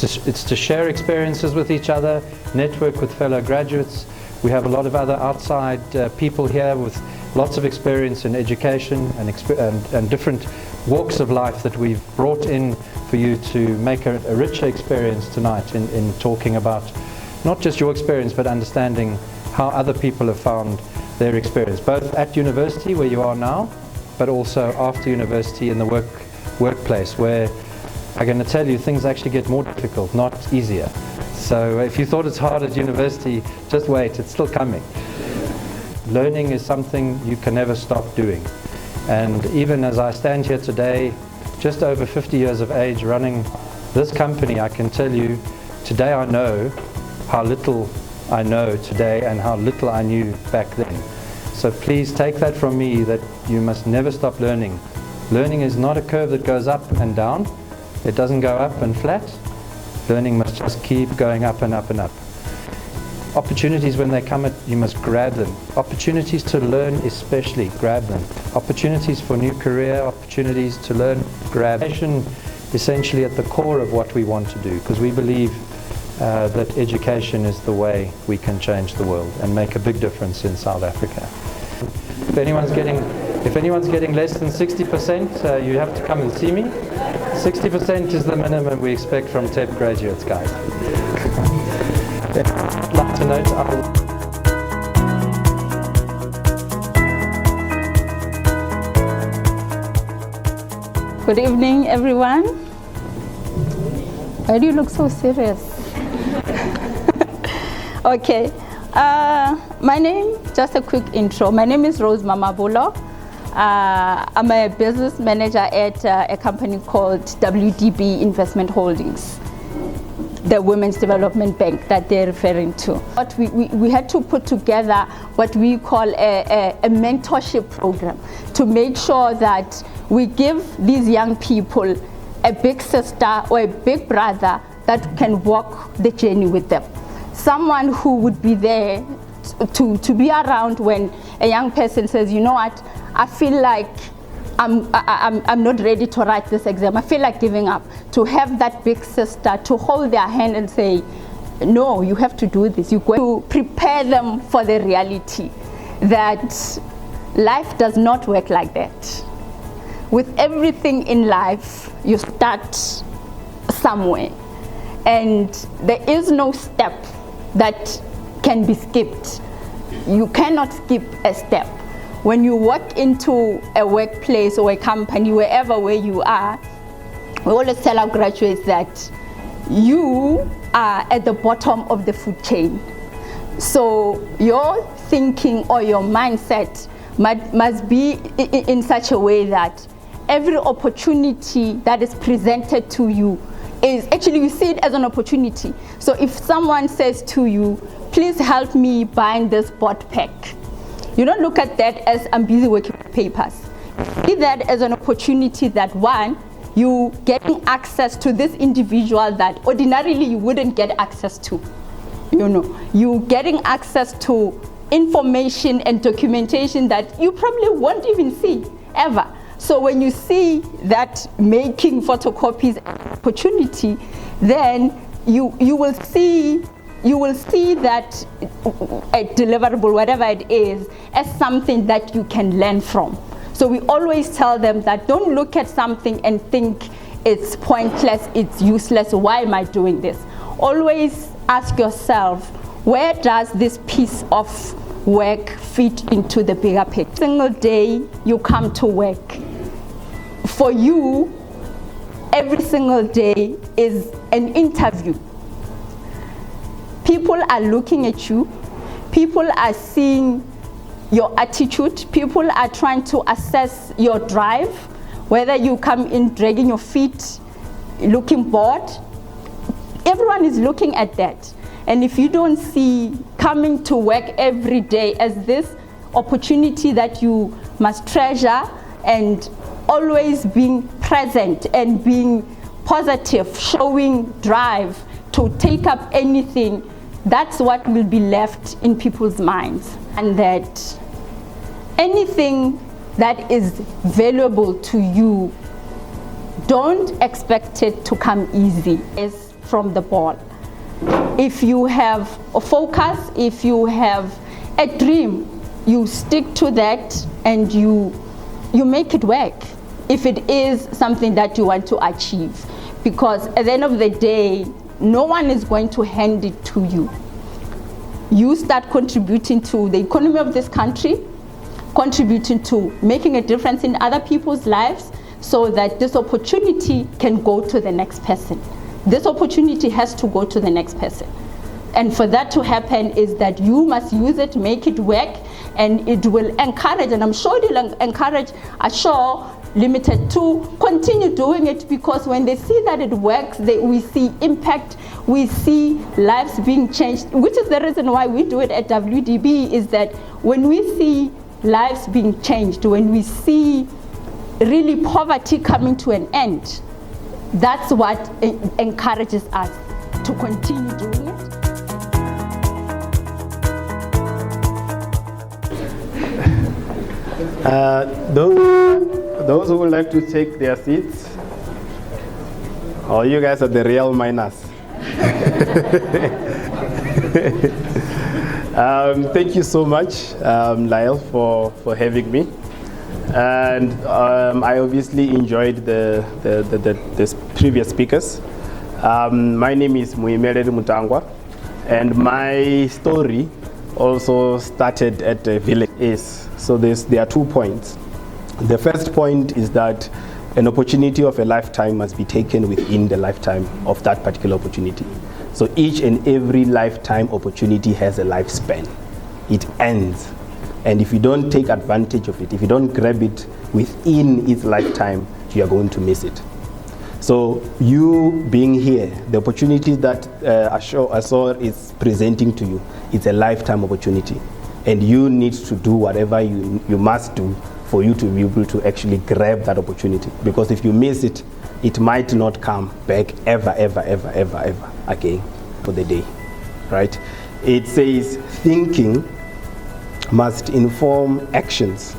It's to share experiences with each other, network with fellow graduates. We have a lot of other outside people here with lots of experience in education and different walks of life that we've brought in for you to make a richer experience tonight in talking about not just your experience but understanding how other people have found their experience, both at university where you are now, but also after university in the workplace, where I'm going to tell you things actually get more difficult, not easier. So if you thought it's hard at university, just wait, it's still coming. Learning is something you can never stop doing. And even as I stand here today, just over 50 years of age running this company, I can tell you today I know how little I know today and how little I knew back then. So please take that from me, that you must never stop learning. Learning is not a curve that goes up and down. It doesn't go up and flat. Learning must just keep going up and up and up. Opportunities, when they come, you must grab them. Opportunities to learn especially, grab them. Opportunities for new career, opportunities to learn, grab. Education essentially at the core of what we want to do, because we believe that education is the way we can change the world and make a big difference in South Africa. If anyone's getting less than 60%, you have to come and see me. 60% is the minimum we expect from TEP graduates, guys. I'd like to note Good evening, everyone. Why do you look so serious? Okay, my name, just a quick intro. My name is Rose Mamabulo. I'm a business manager at a company called WDB Investment Holdings, the Women's Development Bank that they're referring to. But we had to put together what we call a mentorship program to make sure that we give these young people a big sister or a big brother that can walk the journey with them. Someone who would be there to be around when a young person says, you know what, I feel like I'm not ready to write this exam, I feel like giving up. To have that big sister to hold their hand and say, no, you have to do this. You're going to prepare them for the reality that life does not work like that. With everything in life, you start somewhere, and there is no step that can be skipped. You cannot skip a step. When you walk into a workplace or a company, wherever where you are, we always tell our graduates that you are at the bottom of the food chain. So your thinking or your mindset must be in such a way that every opportunity that is presented to you is actually, you see it as an opportunity. So if someone says to you, please help me bind this board pack, you don't look at that as I'm busy working with papers. See that as an opportunity that, one, you getting access to this individual that ordinarily you wouldn't get access to. You know, you getting access to information and documentation that you probably won't even see ever. So when you see that making photocopies an opportunity, then you will see that a deliverable, whatever it is, as something that you can learn from. So we always tell them that don't look at something and think it's pointless, it's useless, why am I doing this? Always ask yourself, where does this piece of work fit into the bigger picture? Every single day you come to work, for you, every single day is an interview. People are looking at you, people are seeing your attitude, people are trying to assess your drive, whether you come in dragging your feet, looking bored. Everyone is looking at that. And if you don't see coming to work every day as this opportunity that you must treasure, and always being present and being positive, showing drive to take up anything, that's what will be left in people's minds. And that anything that is valuable to you, don't expect it to come easy. It's from the ball. If you have a focus, if you have a dream, you stick to that and you make it work. If it is something that you want to achieve, because at the end of the day, no one is going to hand it to you. You start contributing to the economy of this country, contributing to making a difference in other people's lives, so that this opportunity can go to the next person. This opportunity has to go to the next person. And for that to happen is that you must use it, make it work, and it will encourage, and I'm sure it will encourage Assore Limited to continue doing it, because when they see that it works, we see impact, we see lives being changed, which is the reason why we do it at WDB, is that when we see lives being changed, when we see really poverty coming to an end, that's what encourages us to continue doing it. Those who would like to take their seats, or you guys are the real miners. Thank you so much, Lyle, for having me. And I obviously enjoyed the previous speakers. My name is Muimeleli Mutangwa, and my story also started at the village. So there are 2 points. The first point is that an opportunity of a lifetime must be taken within the lifetime of that particular opportunity. So each and every lifetime opportunity has a lifespan. It ends. And if you don't take advantage of it, if you don't grab it within its lifetime, you are going to miss it. So you being here, the opportunity that Assore is presenting to you, it's a lifetime opportunity. And you need to do whatever you must do for you to be able to actually grab that opportunity. Because if you miss it, it might not come back ever again for the day, right? It says thinking must inform actions.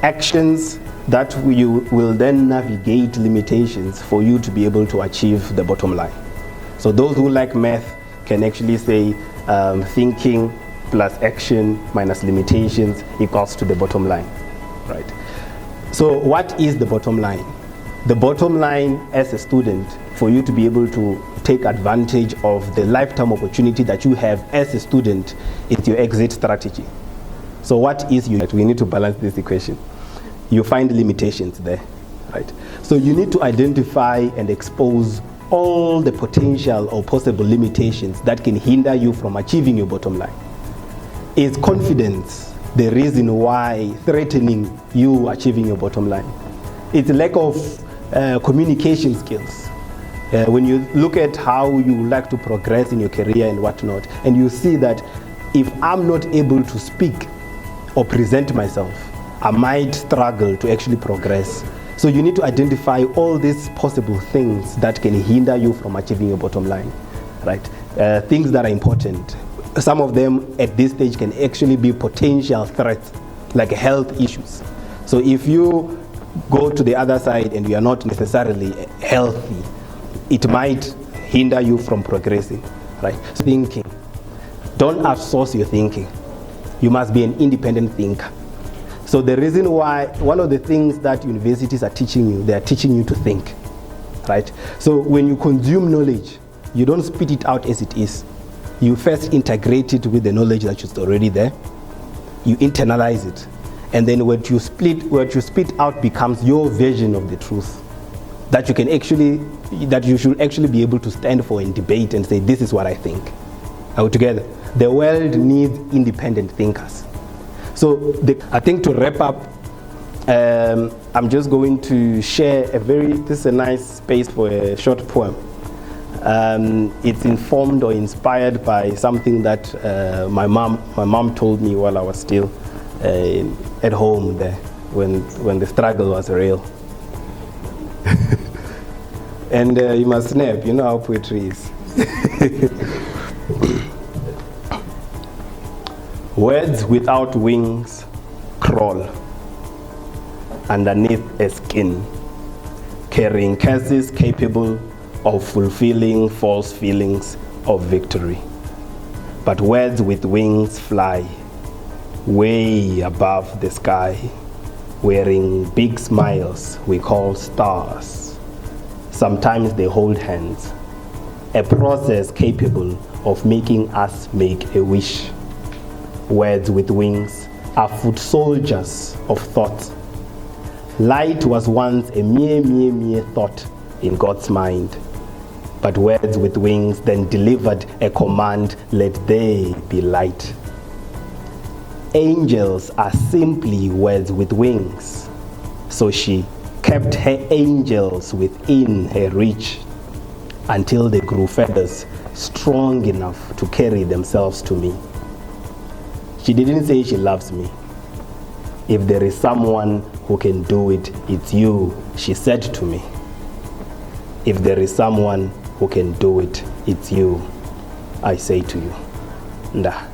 Actions that you will then navigate limitations for you to be able to achieve the bottom line. So those who like math can actually say thinking plus action minus limitations equals to the bottom line, right? So what is the bottom line? The bottom line as a student, for you to be able to take advantage of the lifetime opportunity that you have as a student, is your exit strategy. So what is your, we need to balance this equation. You find limitations there, right? So you need to identify and expose all the potential or possible limitations that can hinder you from achieving your bottom line. Is confidence the reason why threatening you achieving your bottom line? It's lack of communication skills. When you look at how you like to progress in your career and whatnot, and you see that if I'm not able to speak or present myself, I might struggle to actually progress. So you need to identify all these possible things that can hinder you from achieving your bottom line, right? Things that are important. Some of them at this stage can actually be potential threats, like health issues. So if you go to the other side and you are not necessarily healthy, it might hinder you from progressing, right? Thinking. Don't outsource your thinking. You must be an independent thinker. So the reason why, one of the things that universities are teaching you, they are teaching you to think, right? So when you consume knowledge, you don't spit it out as it is. You first integrate it with the knowledge that is already there. You internalize it. And then what you spit out becomes your version of the truth that you can actually, that you should actually be able to stand for and debate and say, this is what I think. Are we together? The world needs independent thinkers. So I think to wrap up, I'm just going to share this is a nice space for a short poem. It's informed or inspired by something that my mom told me while I was still at home there, when the struggle was real. And you must snap, you know how poetry is. Words without wings crawl underneath a skin, carrying curses capable of fulfilling false feelings of victory. But words with wings fly way above the sky, wearing big smiles we call stars. Sometimes they hold hands, a process capable of making us make a wish. Words with wings are foot soldiers of thought. Light was once a mere thought in God's mind. But words with wings then delivered a command, let there be light. Angels are simply words with wings. So she kept her angels within her reach until they grew feathers strong enough to carry themselves to me. She didn't say she loves me. If there is someone who can do it, it's you, she said to me. If there is someone who can do it, it's you, I say to you. Nda.